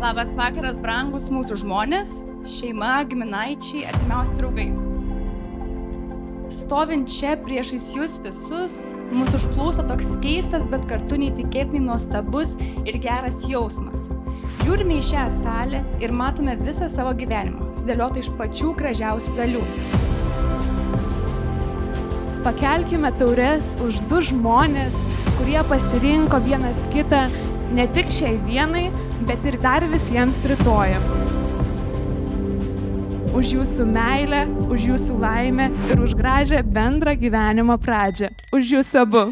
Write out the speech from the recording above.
Labas vakaras, brangus mūsų žmonės, šeima, giminaičiai, artimiausi draugai. Stovint čia priešais jūs visus, mūsų užplūsta toks keistas, bet kartu neįtikėtinai nuostabus ir geras jausmas. Žiūrime į šią salę ir matome visą savo gyvenimą, sudėliotą iš pačių gražiausių dalių. Pakelkime taures už du žmonės, kurie pasirinko vienas kitą ne tik šiai dienai, bet ir dar visiems rytojams. Už jūsų meilę, už jūsų laimę ir už gražią bendrą gyvenimo pradžią. Už jūsų abu.